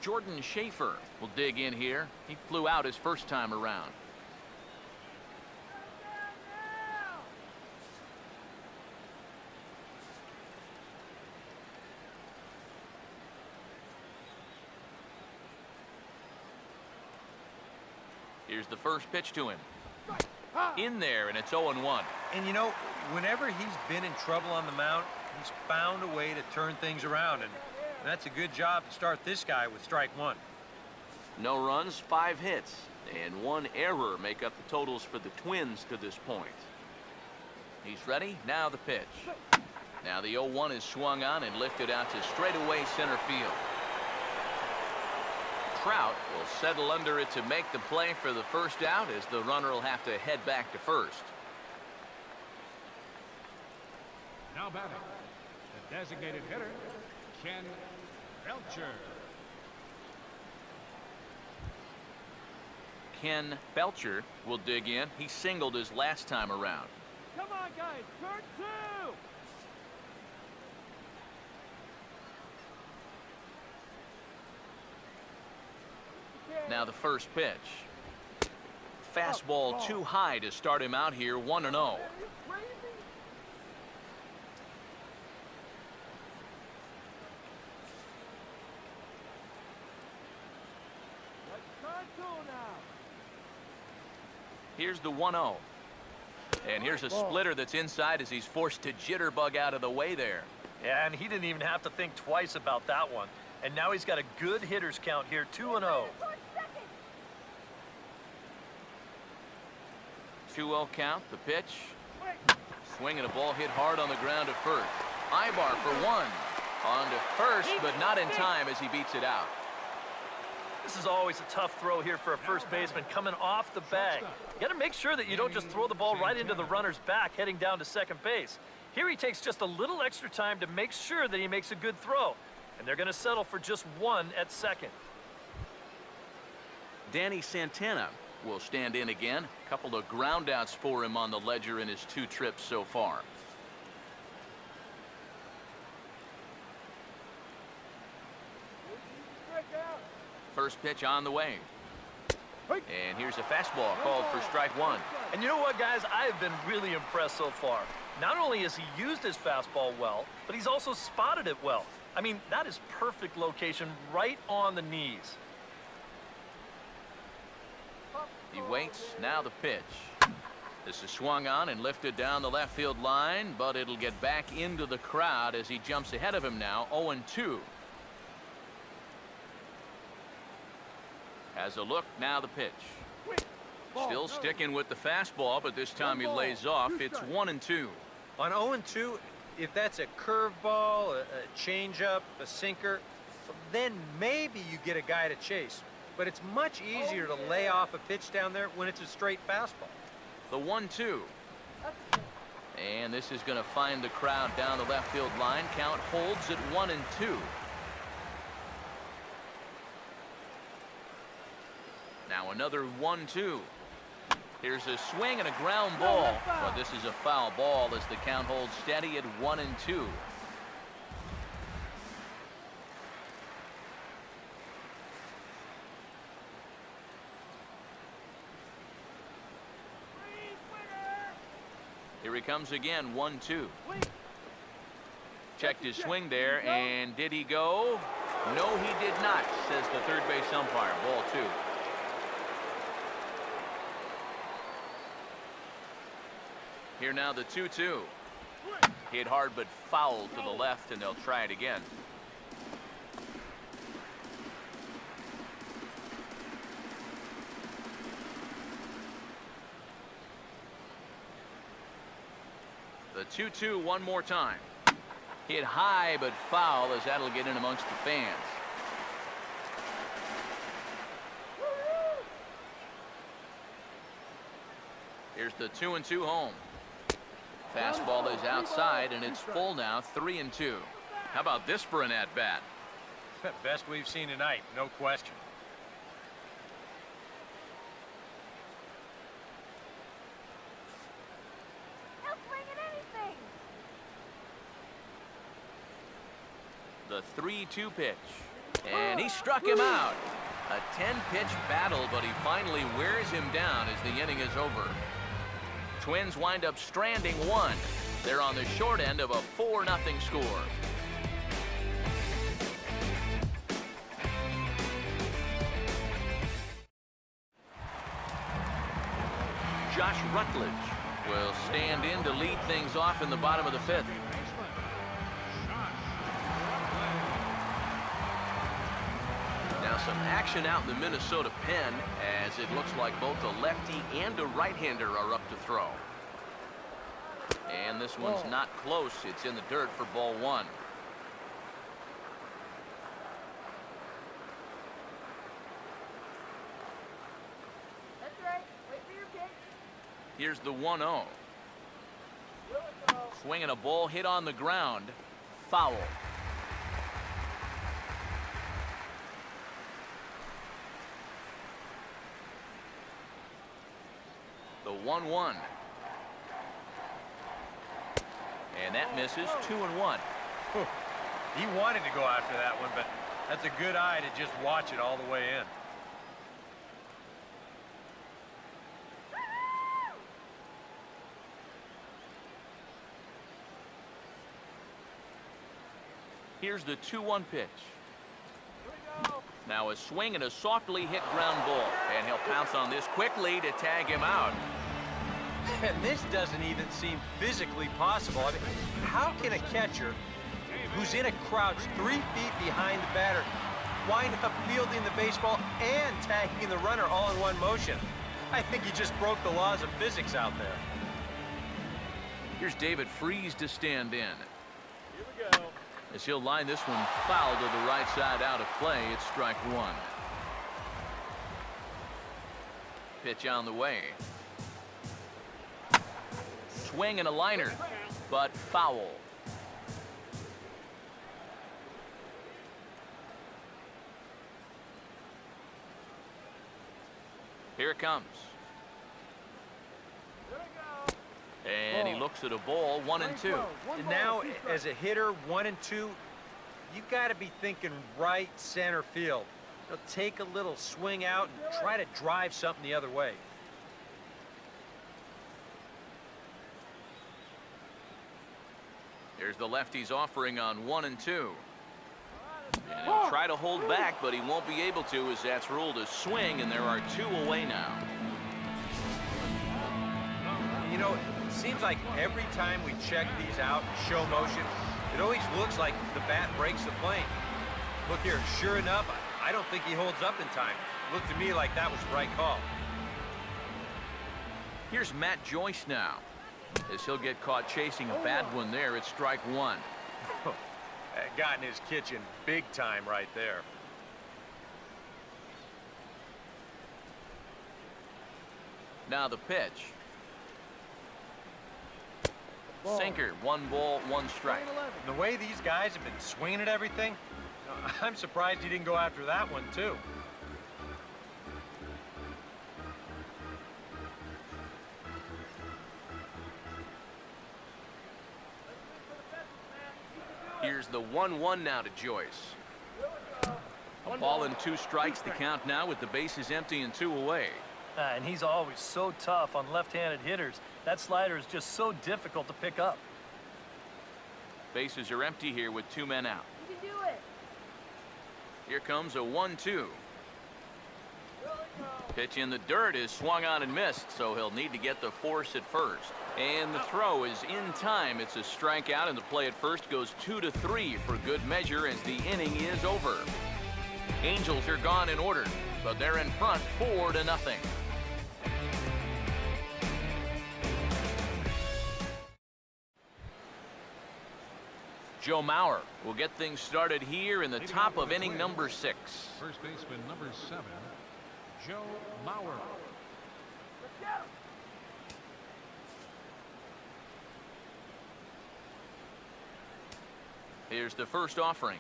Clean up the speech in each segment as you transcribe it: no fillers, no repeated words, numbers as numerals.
Jordan Schaefer will dig in here. He flew out his first time around. Here's the first pitch to him. In there, and it's 0-1. And you know, whenever he's been in trouble on the mound, he's found a way to turn things around, and that's a good job to start this guy with strike one. No runs, 5 hits, and 1 error make up the totals for the Twins to this point. He's ready. Now the pitch. Now the 0-1 is swung on and lifted out to straightaway center field. Trout will settle under it to make the play for the first out, as the runner will have to head back to first. Now batting, the designated hitter, Ken Belcher. Ken Belcher will dig in. He singled his last time around. Come on, guys, turn 2. Now the first pitch. Fastball too high to start him out here, 1-0. Here's the 1-0. And here's a splitter that's inside as he's forced to jitterbug out of the way there. Yeah, and he didn't even have to think twice about that one. And now he's got a good hitters count here, 2-0. 2-0 count, the pitch. Swinging a ball hit hard on the ground at first. Ibar for 1. On to first, but not in time as he beats it out. This is always a tough throw here for a first baseman coming off the bag. You got to make sure that you don't just throw the ball right into the runner's back heading down to second base. Here he takes just a little extra time to make sure that he makes a good throw. And they're going to settle for just 1 at second. Danny Santana will stand in again. A couple of groundouts for him on the ledger in his 2 trips so far. First pitch on the way. And here's a fastball called for strike 1. And you know what, guys? I have been really impressed so far. Not only has he used his fastball well, but he's also spotted it well. I mean, that is perfect location right on the knees. He waits. Now the pitch. This is swung on and lifted down the left field line, but it'll get back into the crowd as he jumps ahead of him now, 0-2. Has a look. Now the pitch. Still sticking with the fastball, but this time he lays off. It's 1-2. On 0-2, if that's a curveball, a changeup, a sinker, then maybe you get a guy to chase. But it's much easier to lay off a pitch down there when it's a straight fastball. The 1-2. And this is going to find the crowd down the left field line. Count holds at 1-2. Now another 1-2. Here's a swing and a ground ball, but this is a foul ball as the count holds steady at 1-2. Here he comes again, 1-2. Checked his swing there, and did he go? No, he did not, says the third base umpire. Ball 2. Here now the 2-2. Hit hard but foul to the left, and they'll try it again. The 2-2 one more time. Hit high but foul as that'll get in amongst the fans. Here's the 2-2 home. Fastball is outside, and it's full now, 3-2. How about this for an at-bat? Best we've seen tonight, no question. He'll swing at anything. The 3-2 pitch. And he struck him out. A 10-pitch battle, but he finally wears him down as the inning is over. Twins wind up stranding one. They're on the short end of a 4-0 score. Josh Rutledge will stand in to lead things off in the bottom of the 5th. Now some action out in the Minnesota pen as it looks like both a lefty and a right-hander are up to throw. And this one's not close. It's in the dirt for ball 1. That's right. Wait for your pitch. Here's the 1-0. Swinging a ball hit on the ground. Foul. The 1-1. And that misses. 2-1. He wanted to go after that one, but that's a good eye to just watch it all the way in. Here's the 2-1 pitch. Now a swing and a softly hit ground ball. And he'll pounce on this quickly to tag him out. And this doesn't even seem physically possible. I mean, how can a catcher who's in a crouch 3 feet behind the batter wind up fielding the baseball and tagging the runner all in one motion? I think he just broke the laws of physics out there. Here's David Freese to stand in. Here we go. As he'll line this one foul to the right side out of play. It's strike 1. Pitch on the way. Swing and a liner, but foul. Here it comes. And he looks at a ball, 1-2. And now, as a hitter, 1 and 2, you've got to be thinking right center field. You know, take a little swing out and try to drive something the other way. Here's the lefty's offering on 1 and 2. And he'll try to hold back, but he won't be able to as that's ruled a swing, and there are 2 away now. You know, it seems like every time we check these out in show motion, it always looks like the bat breaks the plane. Look here, sure enough, I don't think he holds up in time. Looked to me like that was the right call. Here's Matt Joyce now. As he'll get caught chasing a bad one there, it's strike 1. Got in his kitchen big time right there. Now the pitch. Sinker, 1 ball, 1 strike. The way these guys have been swinging at everything, I'm surprised he didn't go after that one too. Here's the 1-1 now to Joyce. A ball and 2 strikes, the count now with the bases empty and 2 away. And he's always so tough on left-handed hitters. That slider is just so difficult to pick up. Bases are empty here with 2 men out. You can do it. Here comes a 1-2. Pitch in the dirt is swung on and missed, so he'll need to get the force at first. And the throw is in time. It's a strikeout, and the play at first goes 2-3 for good measure as the inning is over. Angels are gone in order, but they're in front 4-0. Joe Mauer will get things started here in the top of inning number 6. First baseman number 7, Joe Mauer. Here's the first offering.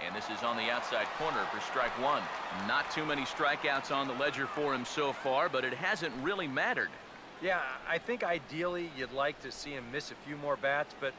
And this is on the outside corner for strike 1. Not too many strikeouts on the ledger for him so far, but it hasn't really mattered. Yeah, I think ideally you'd like to see him miss a few more bats, but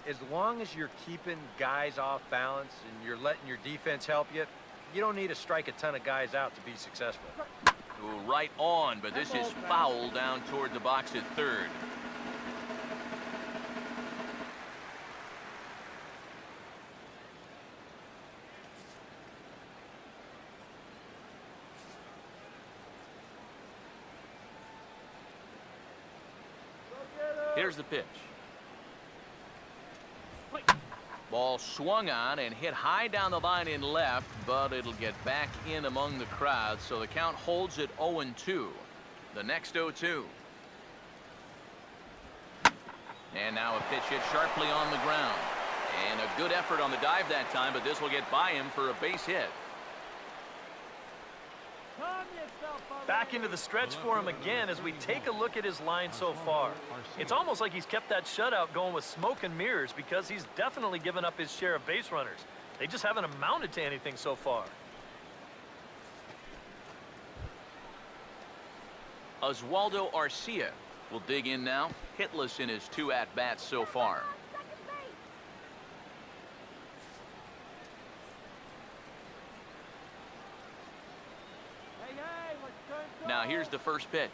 as long as you're keeping guys off balance and you're letting your defense help you, you don't need to strike a ton of guys out to be successful. Ooh, right on, but this is foul down toward the box at third. Here's the pitch. Ball swung on and hit high down the line in left, but it'll get back in among the crowd, so the count holds at 0-2. The next 0-2. And now a pitch hit sharply on the ground. And a good effort on the dive that time, but this will get by him for a base hit. Back into the stretch for him again as we take a look at his line so far. It's almost like he's kept that shutout going with smoke and mirrors because he's definitely given up his share of base runners. They just haven't amounted to anything so far. Oswaldo Arcia will dig in now, hitless in his 2 at-bats so far. Now here's the first pitch.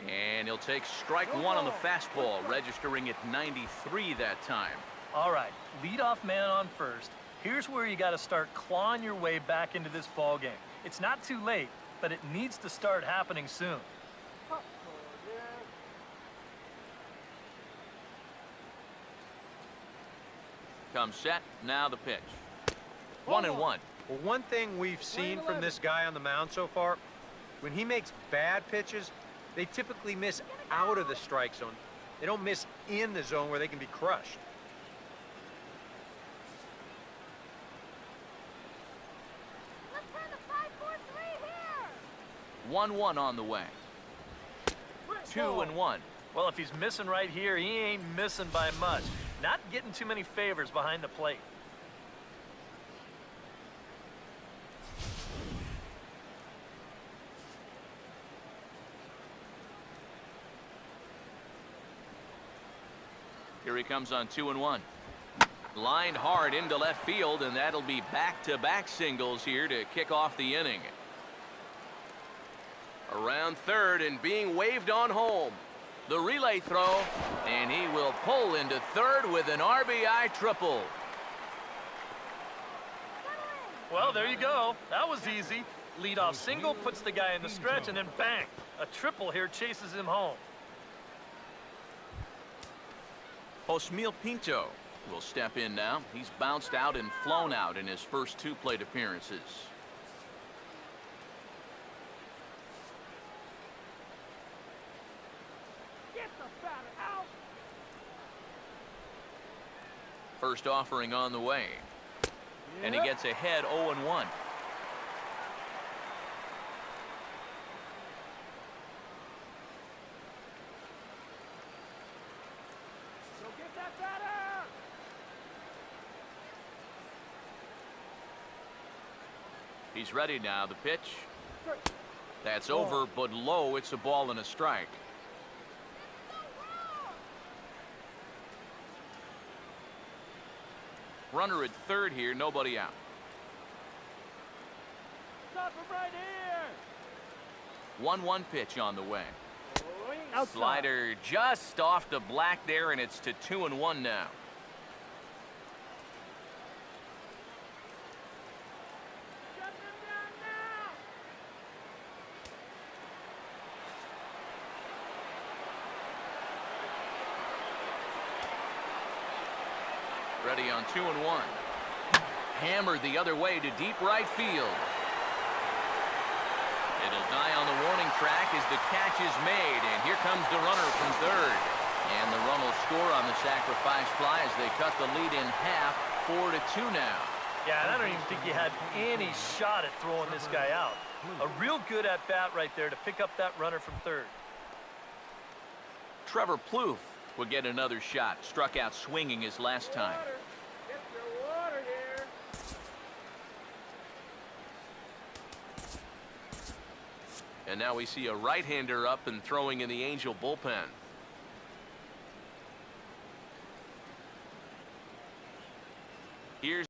And he'll take strike 1 on the fastball, registering at 93 that time. All right, leadoff man on first. Here's where you got to start clawing your way back into this ball game. It's not too late, but it needs to start happening soon. Comes set, now the pitch. 1-1. Well, one thing we've seen from this guy on the mound so far, when he makes bad pitches, they typically miss out of the strike zone. They don't miss in the zone where they can be crushed. Let's run the 5-4-3 here. 1-1 on the way. 2-1. Well, if he's missing right here, he ain't missing by much. Not getting too many favors behind the plate. Here he comes on 2-1. Lined hard into left field, and that'll be back-to-back singles here to kick off the inning. Around third and being waved on home. The relay throw, and he will pull into third with an RBI triple. Well, there you go. That was easy. Leadoff single puts the guy in the stretch, and then bang, a triple here chases him home. Osmil Pinto will step in now. He's bounced out and flown out in his first 2 plate appearances. Get the batter out. First offering on the way. And he gets ahead 0-1. He's ready now. The pitch. That's over, but low. It's a ball and a strike. Runner at third here, nobody out. Stop him right here. 1-1 pitch on the way. Outside. Slider just off the black there, and it's to 2-1 now. Shut him down now. Ready on 2-1. Hammered the other way to deep right field. It'll die on the warning track as the catch is made, and here comes the runner from third. And the run will score on the sacrifice fly as they cut the lead in half, 4-2 now. Yeah, and I don't even think you had any shot at throwing this guy out. A real good at-bat right there to pick up that runner from third. Trevor Plouffe will get another shot. Struck out swinging his last time. Get your water here. And now we see a right-hander up and throwing in the Angel bullpen. Here's